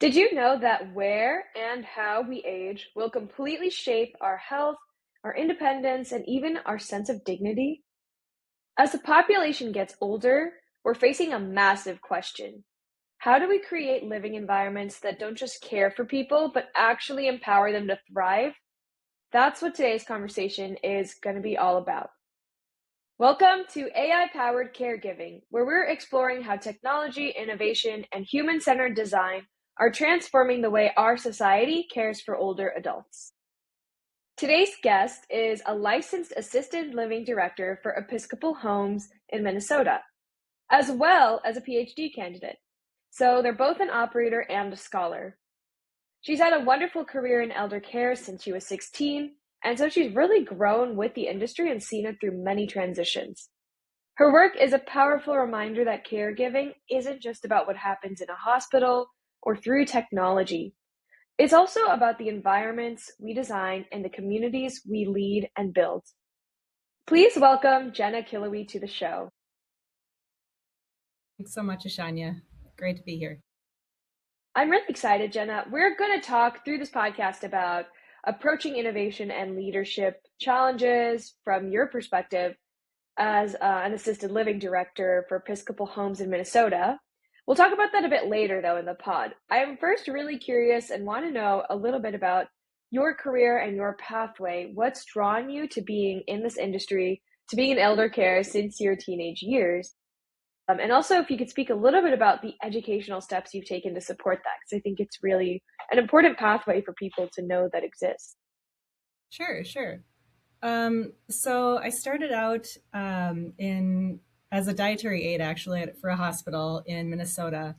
Did you know that where and how we age will completely shape our health, our independence, and even our sense of dignity? As the population gets older, we're facing a massive question. How do we create living environments that don't just care for people, but actually empower them to thrive? That's what today's conversation is going to be all about. Welcome to AI Powered Caregiving, where we're exploring how technology, innovation, and human centered design are transforming the way our society cares for older adults. Today's guest is a licensed assisted living director for Episcopal Homes in Minnesota, as well as a PhD candidate. So they're both an operator and a scholar. She's had a wonderful career in elder care since she was 16, and so she's really grown with the industry and seen it through many transitions. Her work is a powerful reminder that caregiving isn't just about what happens in a hospital or through technology. It's also about the environments we design and the communities we lead and build. Please welcome Jenna Killowy to the show. Thanks so much, Ashanya. Great to be here. I'm really excited, Jenna. We're going to talk through this podcast about approaching innovation and leadership challenges from your perspective as an assisted living director for Episcopal Homes in Minnesota. We'll talk about that a bit later, though, in the pod. I am first really curious and want to know a little bit about your career and your pathway. What's drawn you to being in this industry, to being in elder care since your teenage years? And also, if you could speak a little bit about the educational steps you've taken to support that, because I think it's really an important pathway for people to know that exists. Sure. So I started out as a dietary aide, actually, for a hospital in Minnesota.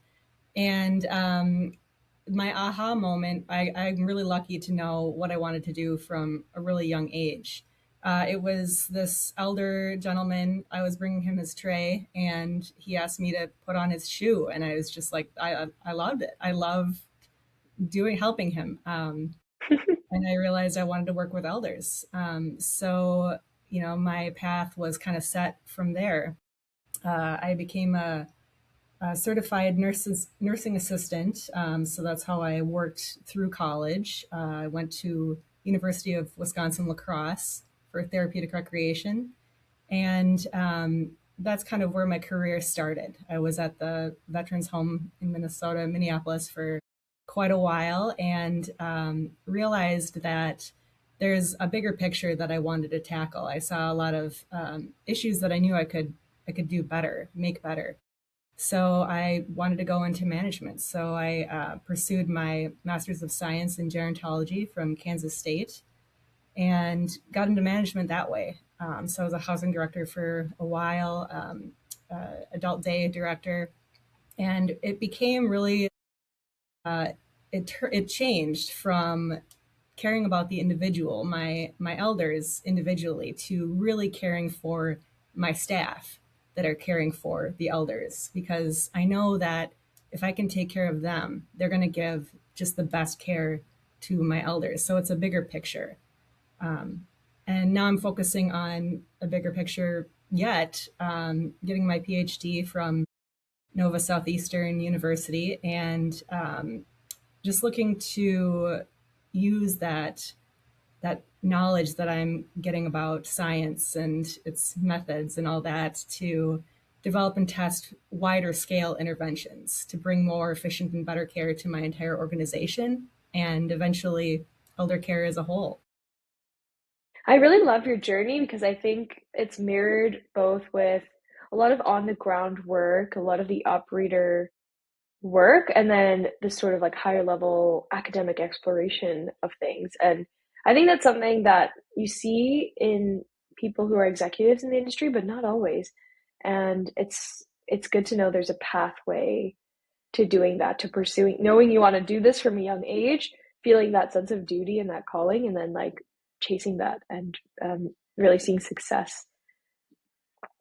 And my aha moment, I'm really lucky to know what I wanted to do from a really young age. It was this elder gentleman. I was bringing him his tray, and he asked me to put on his shoe, and I was just like, I loved it. I love helping him. And I realized I wanted to work with elders. So my path was kind of set from there. I became a certified nursing assistant. So that's how I worked through college. I went to University of Wisconsin-La Crosse for therapeutic recreation. And that's kind of where my career started. I was at the Veterans Home in Minneapolis for quite a while, and realized that there's a bigger picture that I wanted to tackle. I saw a lot of issues that I knew I could do better, make better. So I wanted to go into management. So I pursued my Master's of Science in Gerontology from Kansas State and got into management that way. So I was a housing director for a while, adult day director, and it became really, it changed from caring about the individual, my elders individually, to really caring for my staff that are caring for the elders, because I know that if I can take care of them, they're going to give just the best care to my elders. So it's a bigger picture. And now I'm focusing on a bigger picture yet, getting my PhD from Nova Southeastern University, and just looking to use that knowledge that I'm getting about science and its methods and all that to develop and test wider scale interventions to bring more efficient and better care to my entire organization and eventually elder care as a whole. I really love your journey because I think it's mirrored both with a lot of on the ground work, a lot of the operator work, and then this sort of like higher level academic exploration of things. And I think that's something that you see in people who are executives in the industry, but not always. And it's good to know there's a pathway to doing that, to pursuing, knowing you want to do this from a young age, feeling that sense of duty and that calling, and then like chasing that and really seeing success.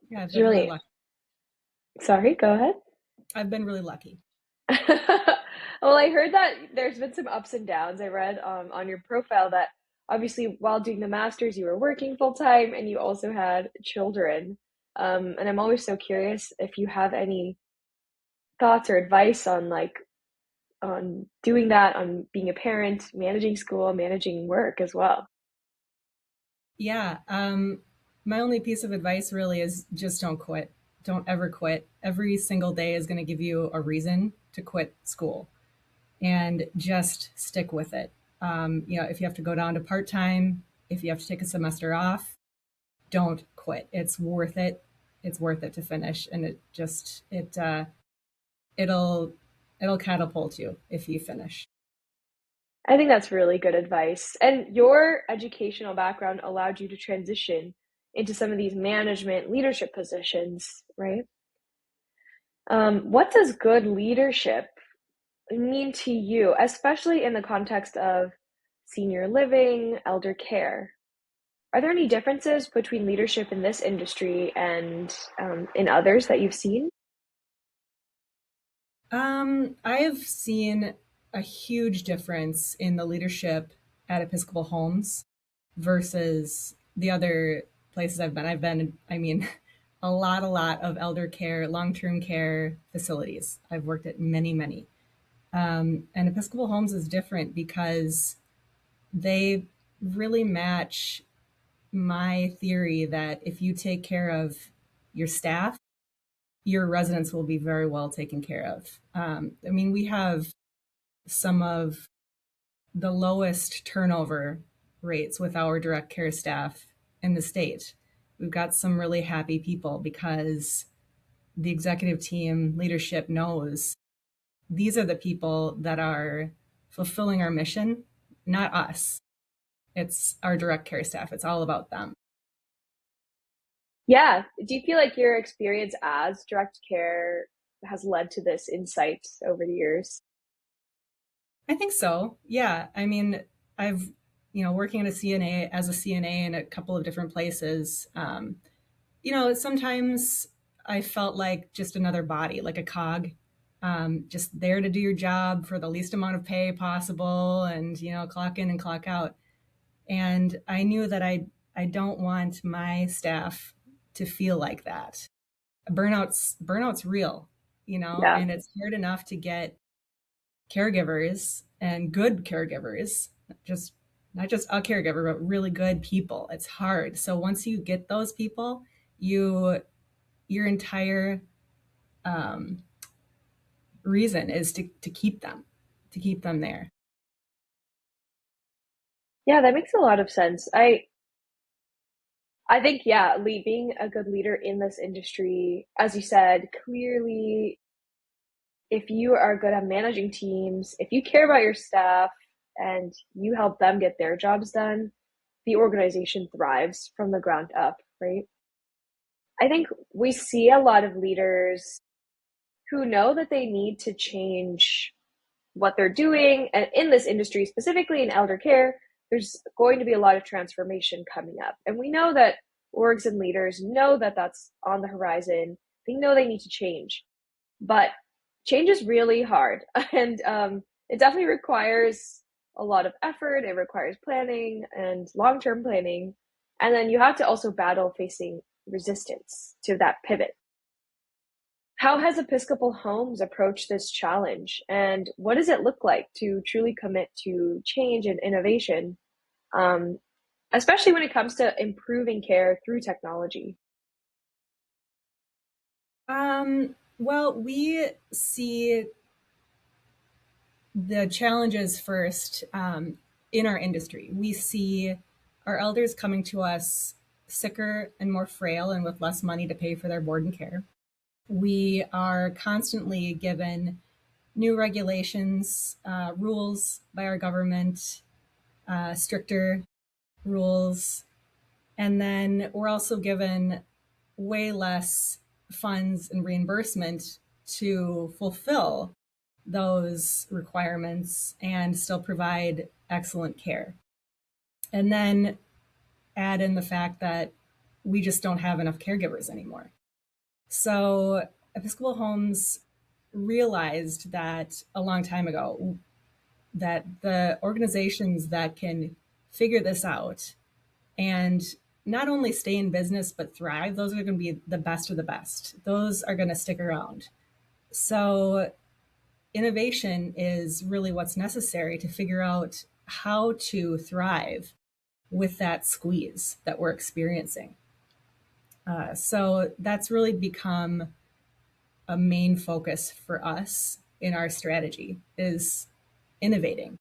Yeah, I've It's been really really, lucky. sorry, go ahead. I've been really lucky. Well, I heard that there's been some ups and downs. I read on your profile that obviously while doing the master's, you were working full time and you also had children. And I'm always so curious if you have any thoughts or advice on like on doing that, on being a parent, managing school, managing work as well. Yeah. My only piece of advice really is just don't quit. Don't ever quit. Every single day is going to give you a reason to quit school, and just stick with it. If you have to go down to part time, if you have to take a semester off, don't quit. It's worth it. It's worth it to finish, and it'll it'll catapult you if you finish. I think that's really good advice. And your educational background allowed you to transition into some of these management leadership positions, right? What does good leadership mean to you, especially in the context of senior living, elder care? Are there any differences between leadership in this industry and in others that you've seen? I have seen a huge difference in the leadership at Episcopal Homes versus the other places I've been. I mean, a lot of elder care, long term care facilities. I've worked at many, many. And Episcopal Homes is different because they really match my theory that if you take care of your staff, your residents will be very well taken care of. I mean, we have some of the lowest turnover rates with our direct care staff in the state. We've got some really happy people because the executive team leadership knows these are the people that are fulfilling our mission, not us. It's our direct care staff. It's all about them. Yeah. Do you feel like your experience as direct care has led to this insight over the years? I think so. Yeah. I mean, I've, working at a CNA as a CNA in a couple of different places. Sometimes I felt like just another body, like a cog, just there to do your job for the least amount of pay possible and, clock in and clock out. And I knew that I don't want my staff to feel like that. Burnout's real, Yeah. and it's hard enough to get caregivers and good caregivers, just not just a caregiver, but really good people. It's hard. So once you get those people, you your entire um, reason is to keep them there. Yeah, that makes a lot of sense. I think, yeah, being a good leader in this industry, as you said, clearly, if you are good at managing teams, if you care about your staff and you help them get their jobs done, the organization thrives from the ground up, right? I think we see a lot of leaders who know that they need to change what they're doing. And in this industry, specifically in elder care, there's going to be a lot of transformation coming up. And we know that orgs and leaders know that that's on the horizon. They know they need to change. But change is really hard. And it definitely requires a lot of effort. It requires planning and long term planning. And then you have to also battle facing resistance to that pivot. How has Episcopal Homes approached this challenge, and what does it look like to truly commit to change and innovation, um, especially when it comes to improving care through technology? Well, we see the challenges first in our industry. We see our elders coming to us sicker and more frail and with less money to pay for their board and care. We are constantly given new regulations, rules by our government, stricter rules. And then we're also given way less funds and reimbursement to fulfill those requirements and still provide excellent care. And then add in the fact that we just don't have enough caregivers anymore. So Episcopal Homes realized that a long time ago that the organizations that can figure this out and not only stay in business but thrive, those are going to be the best of the best. Those are going to stick around. So innovation is really what's necessary to figure out how to thrive with that squeeze that we're experiencing. So that's really become a main focus for us in our strategy is innovating.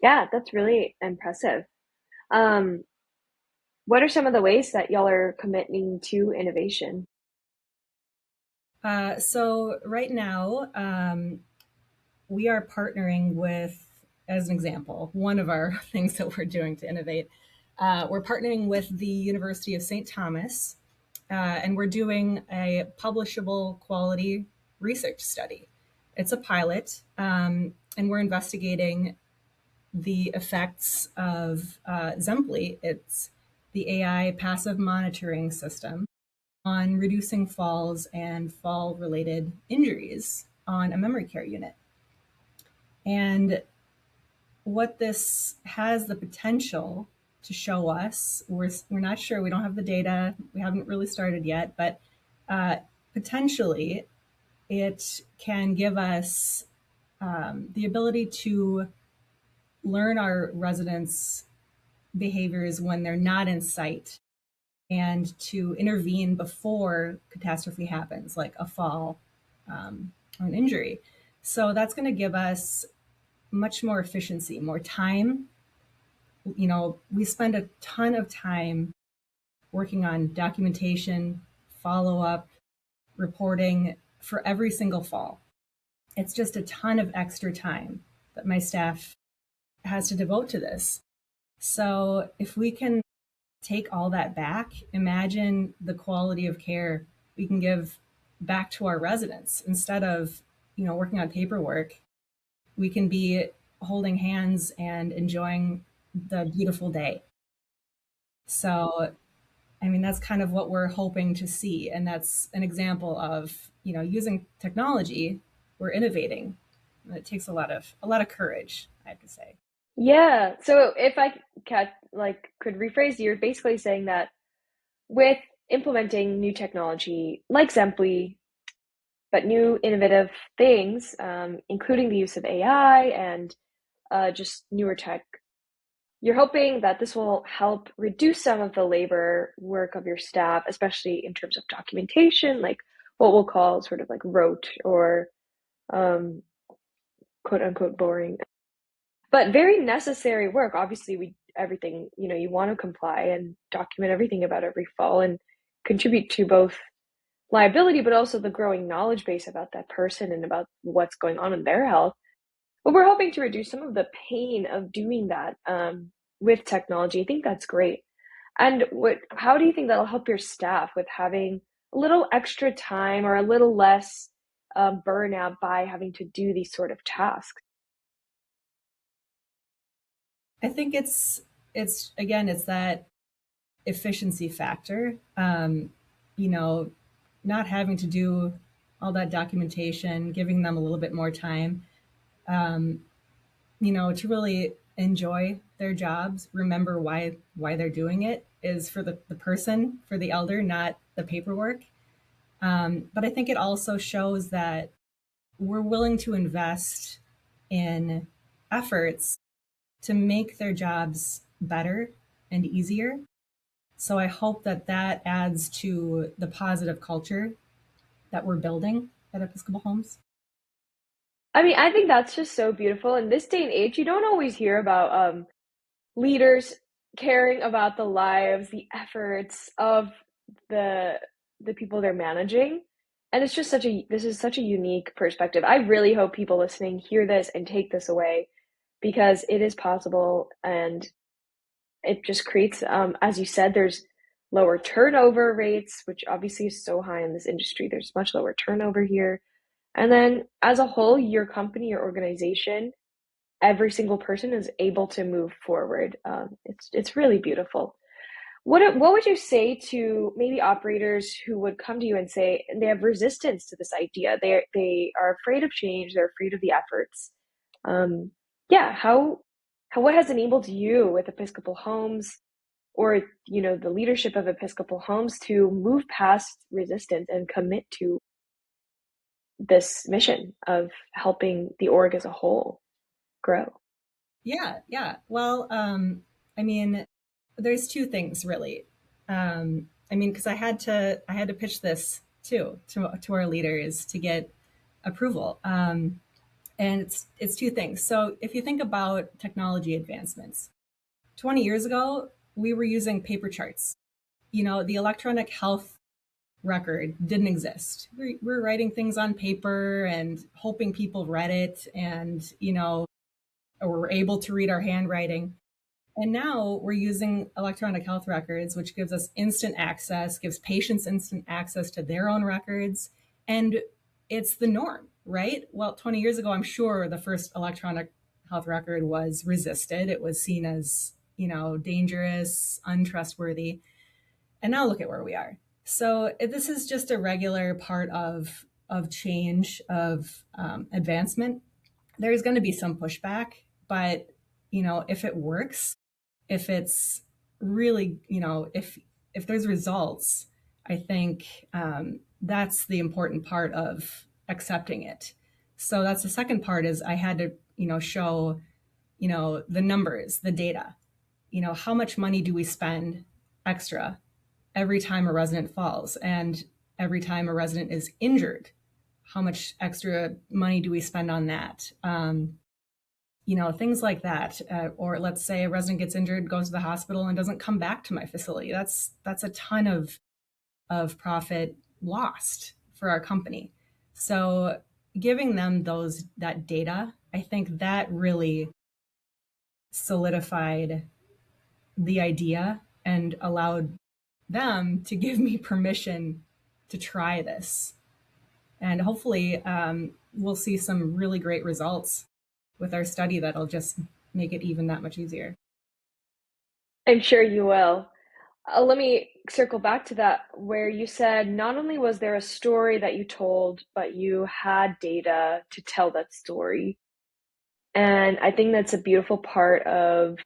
Yeah, that's really impressive. Um, what are some of the ways that y'all are committing to innovation? So right now, we are partnering with, as an example, one of our things that we're doing to innovate. We're partnering with the University of St. Thomas, and we're doing a publishable quality research study. It's a pilot, and we're investigating the effects of Zemplee. It's the AI passive monitoring system on reducing falls and fall related injuries on a memory care unit. And what this has the potential to show us, we're not sure, we don't have the data, we haven't really started yet, but uh, potentially it can give us the ability to learn our residents' behaviors when they're not in sight and to intervene before catastrophe happens, like a fall or an injury. So that's going to give us much more efficiency, more time. You know, we spend a ton of time working on documentation, follow up, reporting for every single fall. It's just a ton of extra time that my staff has to devote to this. So if we can take all that back, imagine the quality of care we can give back to our residents instead of, working on paperwork. We can be holding hands and enjoying the beautiful day. So, I mean, that's kind of what we're hoping to see. And that's an example of, using technology, we're innovating. It takes a lot of courage, I have to say. Yeah. So if I could rephrase, you're basically saying that with implementing new technology like Zemplee, but new innovative things, including the use of AI and just newer tech, you're hoping that this will help reduce some of the labor work of your staff, especially in terms of documentation, like what we'll call sort of like rote or um, quote unquote boring, but very necessary work. Obviously, we everything, you want to comply and document everything about every fall and contribute to both liability, but also the growing knowledge base about that person and about what's going on in their health. But we're hoping to reduce some of the pain of doing that with technology. I think that's great. And how do you think that'll help your staff with having a little extra time or a little less burnout by having to do these sort of tasks? I think it's again, it's that efficiency factor. You know, not having to do all that documentation, giving them a little bit more time, to really enjoy their jobs, remember why they're doing it is for the person, for the elder, not the paperwork. But I think it also shows that we're willing to invest in efforts to make their jobs better and easier. So I hope that that adds to the positive culture that we're building at Episcopal Homes. I mean, I think that's just so beautiful. In this day and age, you don't always hear about leaders caring about the lives, the efforts of the the people they're managing. And it's just this is such a unique perspective. I really hope people listening hear this and take this away because it is possible and it just creates as you said, there's lower turnover rates, which obviously is so high in this industry. There's much lower turnover here. And then as a whole, your company, your organization, every single person is able to move forward. It's really beautiful. What would you say to maybe operators who would come to you and say they have resistance to this idea? They are afraid of change. They're afraid of the efforts. Yeah, how what has enabled you with Episcopal Homes or the leadership of Episcopal Homes to move past resistance and commit to this mission of helping the org as a whole grow. Yeah, yeah. Well, I mean, there's two things really. I mean, because I had to pitch this too to our leaders to get approval. And it's two things. So if you think about technology advancements, 20 years ago, we were using paper charts. The electronic health record didn't exist. We're writing things on paper and hoping people read it and, or were able to read our handwriting. And now we're using electronic health records, which gives us instant access, gives patients instant access to their own records. And it's the norm, right? Well, 20 years ago, I'm sure the first electronic health record was resisted. It was seen as, dangerous, untrustworthy. And now look at where we are. So this is just a regular part of change, of advancement. There's going to be some pushback, but if it works, if it's really, if there's results, I think that's the important part of accepting it. So that's the second part is I had to, show, the numbers, the data, how much money do we spend extra every time a resident falls and every time a resident is injured? How much extra money do we spend on that? Things like that. Or let's say a resident gets injured, goes to the hospital, and doesn't come back to my facility. That's a ton of profit lost for our company. So giving them that data, I think that really solidified the idea and allowed them to give me permission to try this. And hopefully, we'll see some really great results with our study that'll just make it even that much easier. I'm sure you will. Let me circle back to that, where you said not only was there a story that you told, but you had data to tell that story. And I think that's a beautiful part of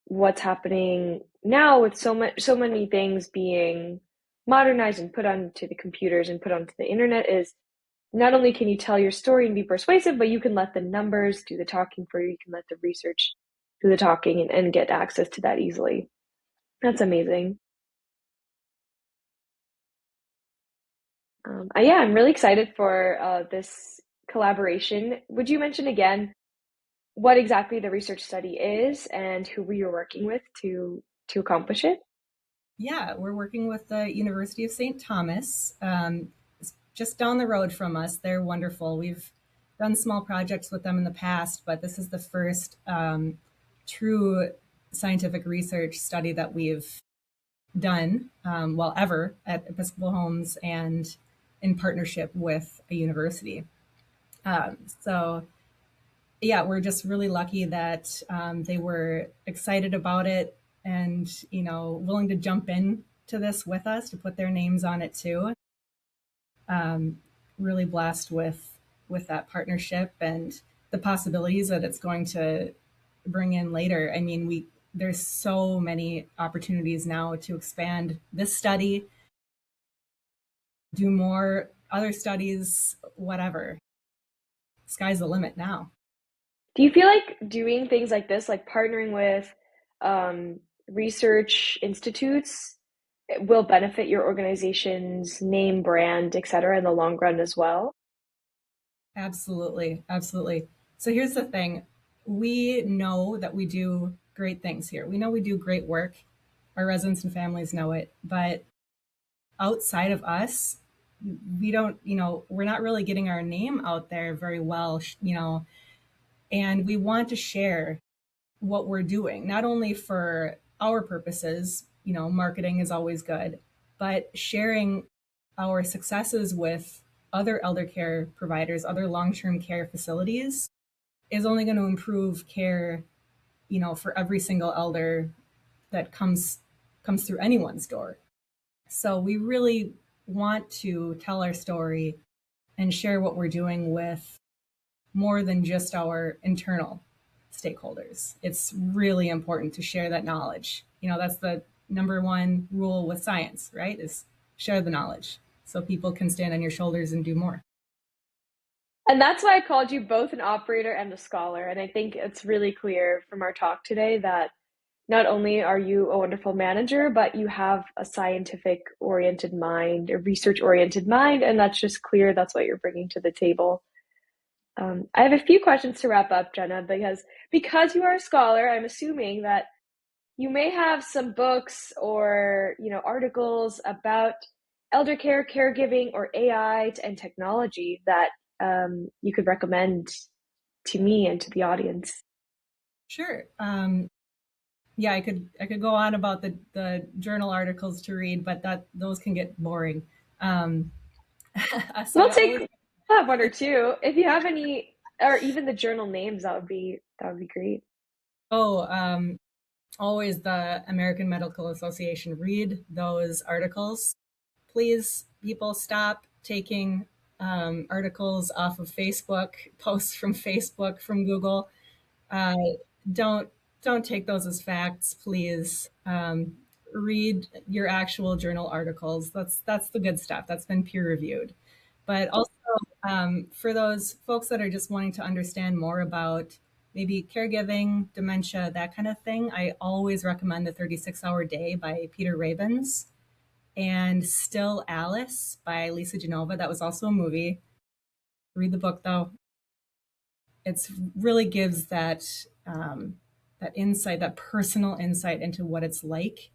what's happening now with so many things being modernized and put onto the computers and put onto the internet is not only can you tell your story and be persuasive, but you can let the numbers do the talking for you. You can let the research do the talking and get access to that easily. That's amazing. Yeah, I'm really excited for this collaboration. Would you mention again what exactly the research study is and who we are working with to accomplish it? Yeah, we're working with the University of St. Thomas, just down the road from us. They're wonderful. We've done small projects with them in the past, but this is the first true scientific research study that we've done, well, ever at Episcopal Homes and in partnership with a university. So yeah, we're just really lucky that they were excited about it and willing to jump in to this with us to put their names on it too. Really blessed with that partnership and the possibilities that it's going to bring in later. I mean, there's so many opportunities now to expand this study, do more other studies, whatever. Sky's the limit now. Do you feel like doing things like this, like partnering with research institutes, will benefit your organization's name, brand, et cetera, in the long run as well? Absolutely. Absolutely. So here's the thing. We know that we do great things here. We know we do great work. Our residents and families know it. But outside of us, we don't, we're not really getting our name out there very well, and we want to share what we're doing, not only for our purposes, marketing is always good, but sharing our successes with other elder care providers, other long-term care facilities is only going to improve care, for every single elder that comes through anyone's door. So we really want to tell our story and share what we're doing with more than just our internal stakeholders. It's really important to share that knowledge. That's the number one rule with science, right? Is share the knowledge so people can stand on your shoulders and do more. And that's why I called you both an operator and a scholar. And I think it's really clear from our talk today that not only are you a wonderful manager, but you have a scientific oriented mind, a research oriented mind. And that's just clear. That's what you're bringing to the table. I have a few questions to wrap up, Jenna, because you are a scholar, I'm assuming that you may have some books or articles about elder care, caregiving, or AI and technology that you could recommend to me and to the audience. Sure. Yeah, I could go on about the journal articles to read, but that those can get boring. Um, so We'll I take always I'll have one or two. If you have any, or even the journal names, that would be great. oh always the American Medical Association. Read those articles, please. People, stop taking articles off of Facebook, posts from Facebook, from Google. Uh, don't don't take those as facts, please. Read your actual journal articles. That's the good stuff. That's been peer reviewed. But also, for those folks that are just wanting to understand more about maybe caregiving, dementia, that kind of thing, I always recommend the 36-Hour Day by Peter Rabens and Still Alice by Lisa Genova. That was also a movie. Read the book though. It's really gives that insight, that personal insight into what it's like.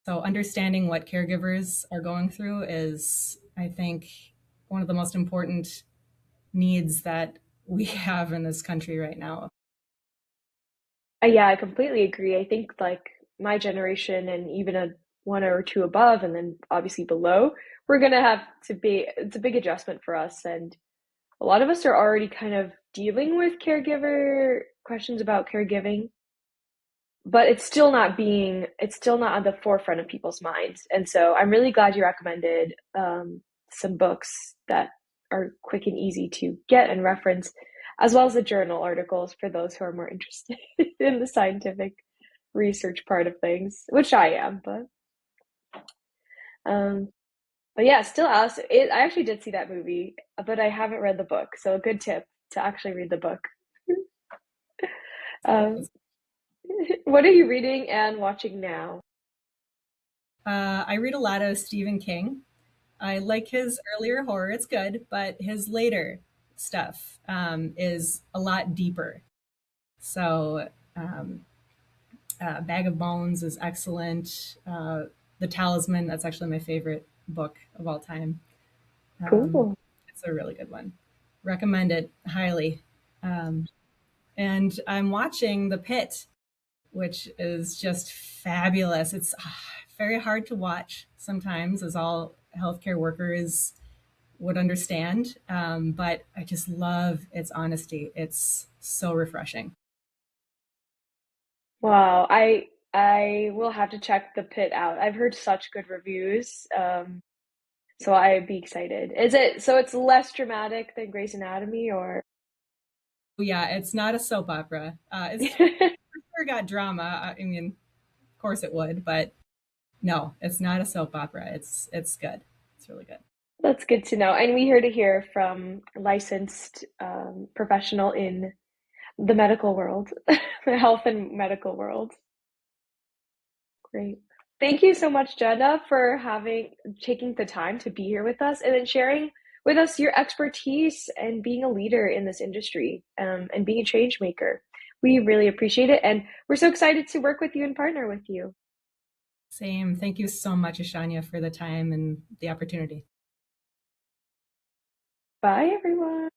So understanding what caregivers are going through is, I think, one of the most important needs that we have in this country right now. Yeah, I completely agree. I think like my generation and even a one or two above, and then obviously below, we're gonna have to be. It's a big adjustment for us, and a lot of us are already kind of dealing with caregiver questions about caregiving, but it's still not on the forefront of people's minds. And so I'm really glad you recommended some books that are quick and easy to get and reference, as well as the journal articles for those who are more interested in the scientific research part of things, which I am. Um, but yeah, still Alice. I actually did see that movie, but I haven't read the book. So a good tip to actually read the book. Um, what are you reading and watching now? I read a lot of Stephen King. I like his earlier horror, it's good, but his later stuff is a lot deeper. So, um, Bag of Bones is excellent. The Talisman, that's actually my favorite book of all time. Cool. It's a really good one. Recommend it highly. And I'm watching The Pit, which is just fabulous. It's very hard to watch sometimes, as all healthcare workers would understand. But I just love its honesty. It's so refreshing. Wow, I will have to check the pit out. I've heard such good reviews, so I'd be excited. Is it so it's less dramatic than Grey's Anatomy, or? Yeah, it's not a soap opera. It's sure got drama. I mean, of course it would, but no, it's not a soap opera. It's good. It's really good. That's good to know. And we here to hear from a licensed professional in the medical world, the health and medical world. Great. Thank you so much, Jenna, for taking the time to be here with us and then sharing with us your expertise and being a leader in this industry, and being a change maker. We really appreciate it, and we're so excited to work with you and partner with you. Same. Thank you so much, Ashanya, for the time and the opportunity. Bye, everyone.